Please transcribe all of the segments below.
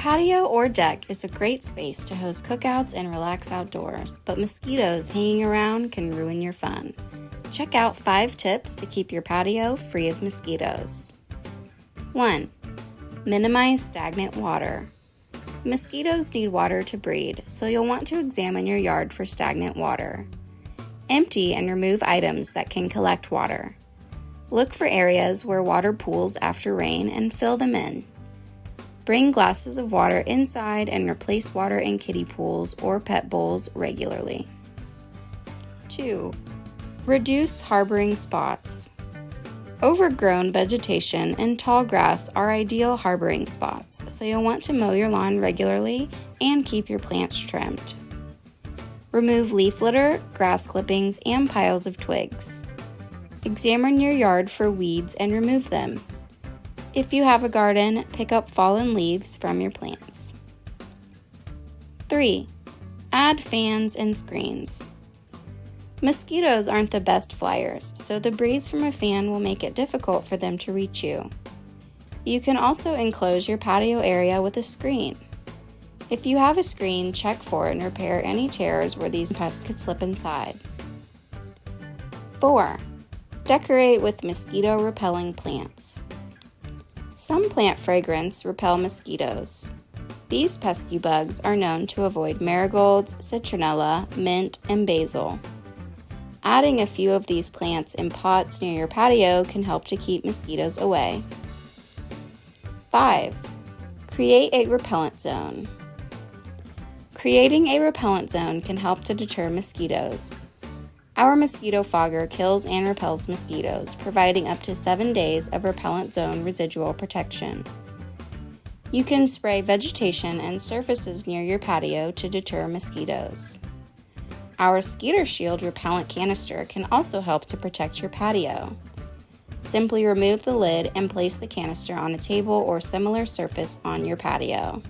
patio or deck is a great space to host cookouts and relax outdoors, but mosquitoes hanging around can ruin your fun. Check out 5 tips to keep your patio free of mosquitoes. 1. Minimize stagnant water. Mosquitoes need water to breed, so you'll want to examine your yard for stagnant water. Empty and remove items that can collect water. Look for areas where water pools after rain and fill them in. Bring glasses of water inside and replace water in kiddie pools or pet bowls regularly. 2. Reduce harboring spots. Overgrown vegetation and tall grass are ideal harboring spots, so you'll want to mow your lawn regularly and keep your plants trimmed. Remove leaf litter, grass clippings, and piles of twigs. Examine your yard for weeds and remove them. If you have a garden, pick up fallen leaves from your plants. 3. Add fans and screens. Mosquitoes aren't the best flyers, so the breeze from a fan will make it difficult for them to reach you. You can also enclose your patio area with a screen. If you have a screen, check for and repair any tears where these pests could slip inside. 4. Decorate with mosquito-repelling plants. Some plant fragrance repel mosquitoes. These pesky bugs are known to avoid marigolds, citronella, mint, and basil. Adding a few of these plants in pots near your patio can help to keep mosquitoes away. 5. Create a repellent zone. Creating a repellent zone can help to deter mosquitoes. Our mosquito fogger kills and repels mosquitoes, providing up to 7 days of repellent zone residual protection. You can spray vegetation and surfaces near your patio to deter mosquitoes. Our Skeeter Shield repellent canister can also help to protect your patio. Simply remove the lid and place the canister on a table or similar surface on your patio.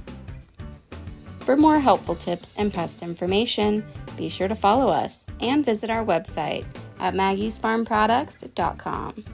For more helpful tips and pest information, be sure to follow us and visit our website at maggiesfarmproducts.com.